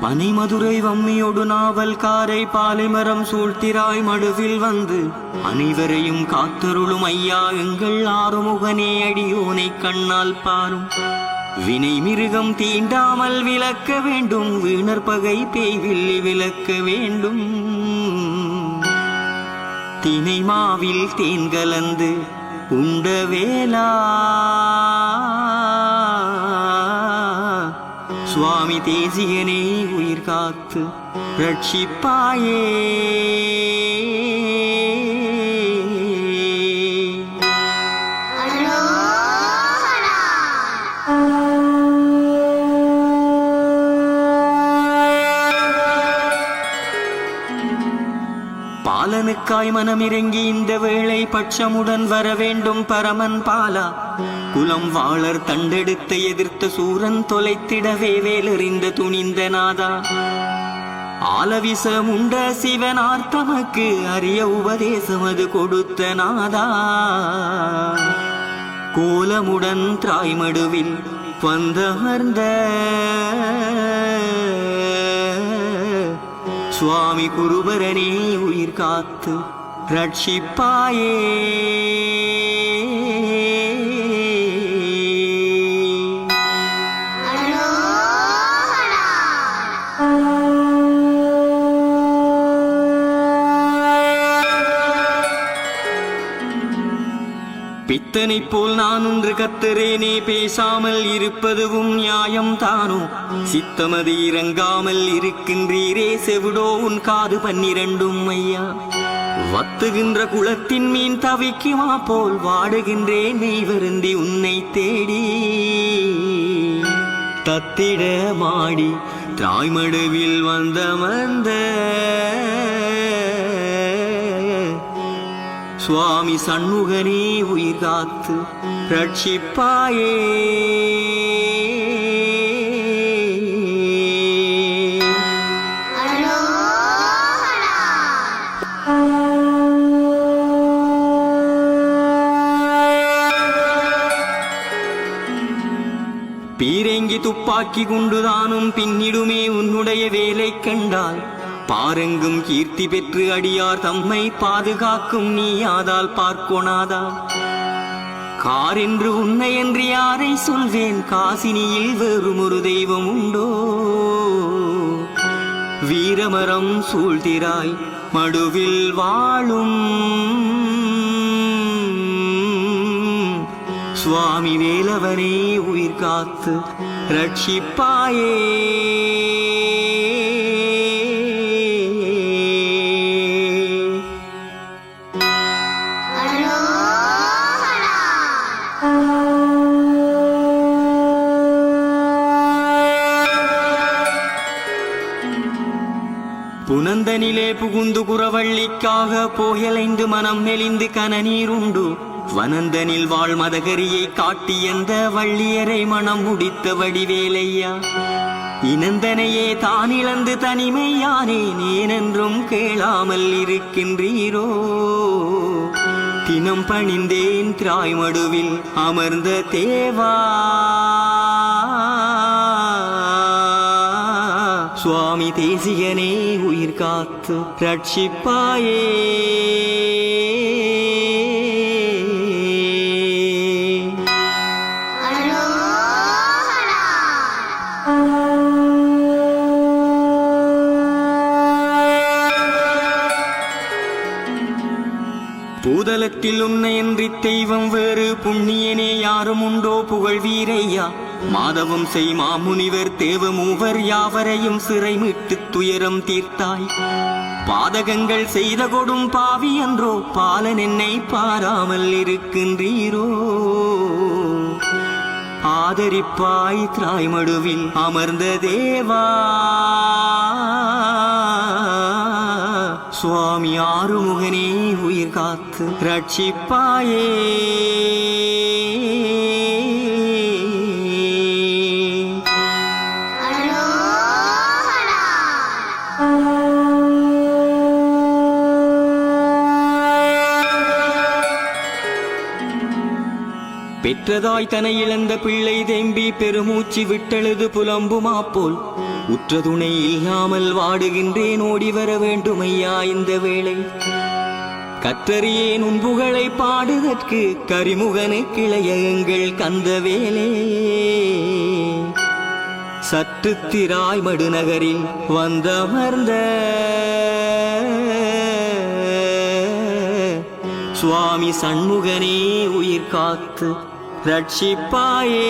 பனிமதுரை வம்மியோடு நாவல் காரை பாலைமரம் சூழ்த்திராய் மடுவில் வந்து அனைவரையும் காத்தருளும் ஐயா எங்கள் ஆறுமுகனே அடியோனை கண்ணால் பாரும். வினை மிருகம் தீண்டாமல் விளக்க வேண்டும், வீணர் பகை பேய்வில்லி விளக்க வேண்டும். தினை மாவில் தேன் கலந்து உண்ட வேளா சுவாமி தேசிகனே உயிர் காத்து ரட்சிப்பாயே. பாலனுக்காய் மனமிறங்கி இந்த வேளை பட்சமுடன் வர வேண்டும் பரமன் பாலா. குலம் வாளர் தண்டெடுத்து எதிர்த்த சூரன் தொலைத்திடவே வேலறிந்த துணிந்த நாதா. ஆலவிசம் உண்ட சிவனார் தமக்கு அரிய உபதேசம் அது கொடுத்த நாதா. கோலமுடன் திராய்மடுவில் வந்தமர்ந்த சுவாமி குருபரனே உயிர் காத்து ரட்சிப்பாயே. பித்தனை போல் நான் ஒன்று கத்தரேனே, பேசாமல் இருப்பதுவும் நியாயம் தானோ. சித்தமது இறங்காமல் இருக்கின்றீரே, செவிடோ உன் காது 12 ஐயா. வத்துகின்ற குளத்தின் மீன் தவிக்குமா போல் வாடுகின்றேன் மெய் வருந்தி உன்னை தேடி. தத்திட மாடி தாய்மடுவில் வந்தமர்ந்த சுவாமி சண்முகனே உயிர் காத்து ரட்சிப்பாயே. பீரங்கி துப்பாக்கி குண்டுதானும் பின்னிடுமே உன்னுடைய வேலை கண்டால். பாரெங்கும் கீர்த்தி பெற்று அடியார் தம்மை பாதுகாக்கும் நீயாதால் பார்க்கோனாதா. கார் என்று உன்னை என்று யாரை சொல்வேன், காசினியில் வேறும் ஒரு தெய்வம் உண்டோ. வீரமரம் சூழ்த்திராய் மடுவில் வாழும் சுவாமி வேலவனே உயிர் காத்து ரட்சிப்பாயே. புனந்தனிலே புகுந்து குறவள்ளிக்காக போயலைந்து மனம் மெலிந்து கனநீருண்டு. வனந்தனில் வாழ் மதகரியை காட்டி எந்த வள்ளியரை மனம் முடித்த வடிவேலையா. இனந்தனையே தான் இழந்து தனிமையானேன், ஏனென்றும் கேளாமல் இருக்கின்றீரோ. தினம் பணிந்தேன் திராய்மடுவில் அமர்ந்த தேவா. சுவாமி தேசிகனே உயிர் காத்து ரட்சிப்பாயே. பூதலத்தில் உன்னை என்று தெய்வம் வேறு புண்ணியனே யாரும் உண்டோ புகழ் வீரையா. மாதவம் செய் மாமுனிவர் தேவ மூவர் யாவரையும் சிறை மீட்டு துயரம் தீர்த்தாய். பாதகங்கள் செய்த கொடும் பாவி என்றோ, பாலன் என்னை பாராமல் இருக்கின்றீரோ. ஆதரிப்பாய் திராய்மடுவில் அமர்ந்த தேவா. சுவாமி ஆறுமுகனே உயிர் காத்து ரட்சிப்பாயே. பெற்றதாய் தனை இழந்த பிள்ளை தேம்பி பெருமூச்சு விட்டெழுது புலம்புமா போல் உற்ற துணை இல்லாமல் வாடுகின்றேன், ஓடி வர வேண்டும் ஐயா இந்த வேளை. கற்றறியேன் உன் புகழை பாடுதற்கு, கரிமுகனு கிளைய எங்கள் கந்தவேலே. சற்று திராய்மடு நகரில் வந்தமர்ந்த சுவாமி சண்முகனே, உயிர் காத்து ரட்சிப்பாயே.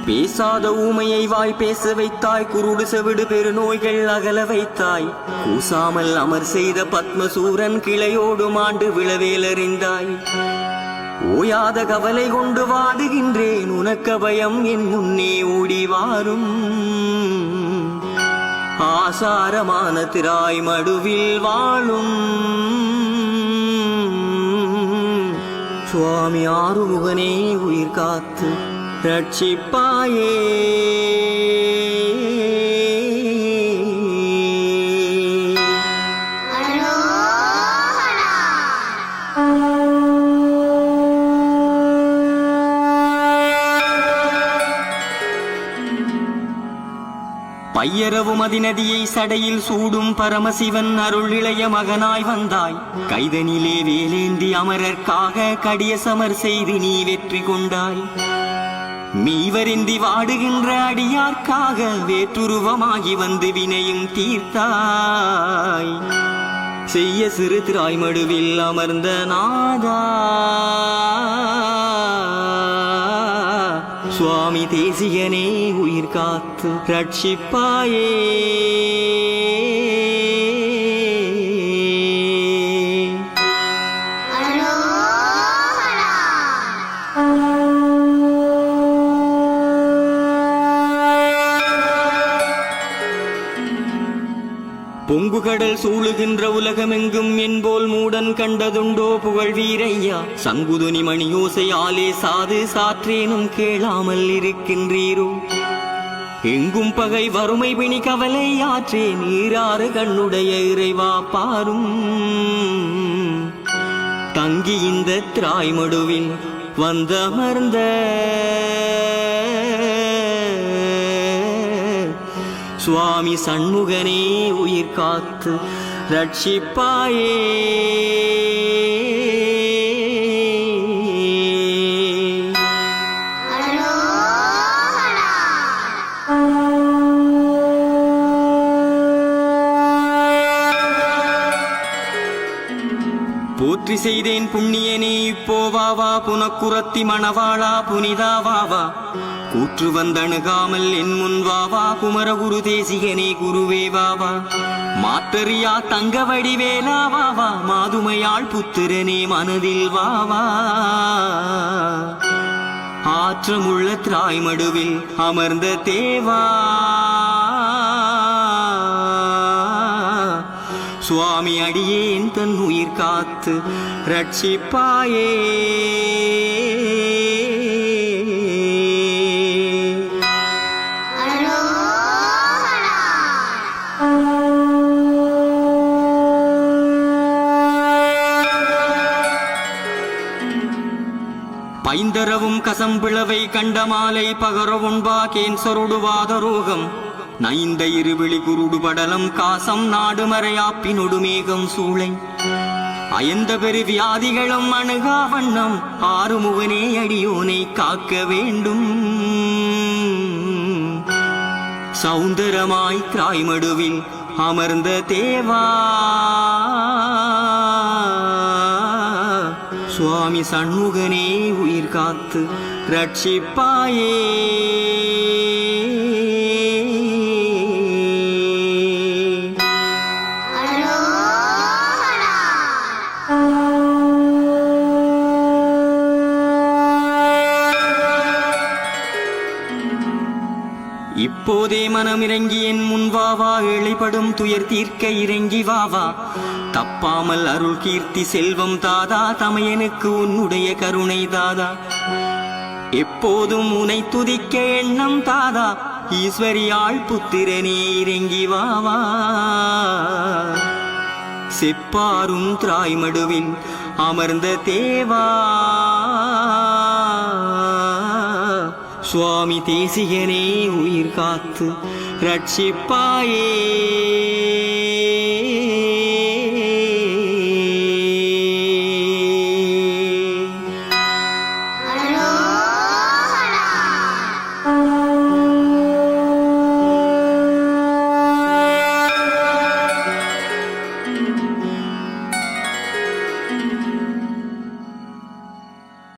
பேசாத ஊமையை வாய் பேச வைத்தாய், குருடு செவிடு பெருநோய்கள் அகல வைத்தாய். கூசாமல் அமர் செய்த பத்மசூரன் கிளையோடு மாண்டு விழவேலறிந்தாய். ஓயாத கவலை கொண்டு வாடுகின்றேன், உனக்க பயம் என் முன்னே ஓடிவாரும். ஆசாரமான திராய் மடுவில் வாழும் சுவாமி ஆறுமுகனே, உயிர் காத்து ரட்சிப்பாயே. பையரவும் அதிநதியை சடையில் சூடும் பரமசிவன் அருள் இளைய மகனாய் வந்தாய். கைதனிலே வேலேந்தி அமரர்க்காக கடிய சமர் செய்து நீ வெற்றி கொண்டாய். மீவரிந்தி வாடுகின்ற அடியார்க்காக வேற்றுருவமாகி வந்து வினையும் தீர்த்தாய். செய்ய சிறு திராய்மடுவில் அமர்ந்த நாதா, சுவாமி தேசிகனே, உயிர் காத்து ரட்சிப்பாயே. பொங்குகடல் சூழுகின்ற உலகமெங்கும் என்போல் மூடன் கண்டதுண்டோ புகழ் வீரையா. சங்குதுனி மணியோசையாலே சாது சாற்றேனும் கேளாமல் இருக்கின்றீரோ. எங்கும் பகை வறுமை பிணி கவலை ஆற்றே நீராறு கண்ணுடைய இறைவா பாரும். தங்கி இந்த திராய்மடுவில் வந்தமர்ந்த சுவாமி சண்முகனே, உயிர் காத்து ரட்சிப்பாயே. போற்றி செய்தேன் புண்ணியனே, இப்போவாவா புனக்குரத்தி மணவாளா புனிதாவாவா. கூற்று வந்தணுகாமல் என் முன்வாவா, குமரகுரு தேசிகனே குருவே வாவா. மாத்தறியா தங்க வடிவேலாவாவா, மாதுமையாள் புத்திரனே மனதில் வாவா. ஆற்றமுள்ள திராய்மடுவில் அமர்ந்த தேவா, சுவாமி அடியேன் தன் உயிர் காத்து ரட்சிப்பாயே. பைந்தரவும் கசம்பிளவை கண்டமாலை பகரவுண்பா கேன்சருடுவாதரோகம். நைந்த இருவிழி குருடு படலம் காசம் நாடு மறையாப்பினொடு மேகம் சூளை. அயந்த பெரு வியாதிகளும் அணுகா வண்ணம் ஆறுமுகனே அடியோனை காக்க வேண்டும். சௌந்தரமாய் திராய்மடுவில் அமர்ந்த தேவா, சுவாமி சண்முகனே, உயிர் காத்து ரட்சிப்பாயே. இப்போதே மனமிறங்கி என் முன்வாவா, இழைப்படும் துயர் தீர்க்க இறங்கி வாவா. தப்பாமல் அருள் கீர்த்தி செல்வம் தாதா, தமையனுக்கு உன்னுடைய கருணை தாதா. எப்போதும் உனை துதிக்க எண்ணம் தாதா ஈஸ்வரியாள் புத்திரனே இறங்கி வாவா. செப்பாரும் திராய்மடுவில் அமர்ந்த தேவா சுவாமி தேசிகனே உயிர் காத்து ரட்சிப்பாயே.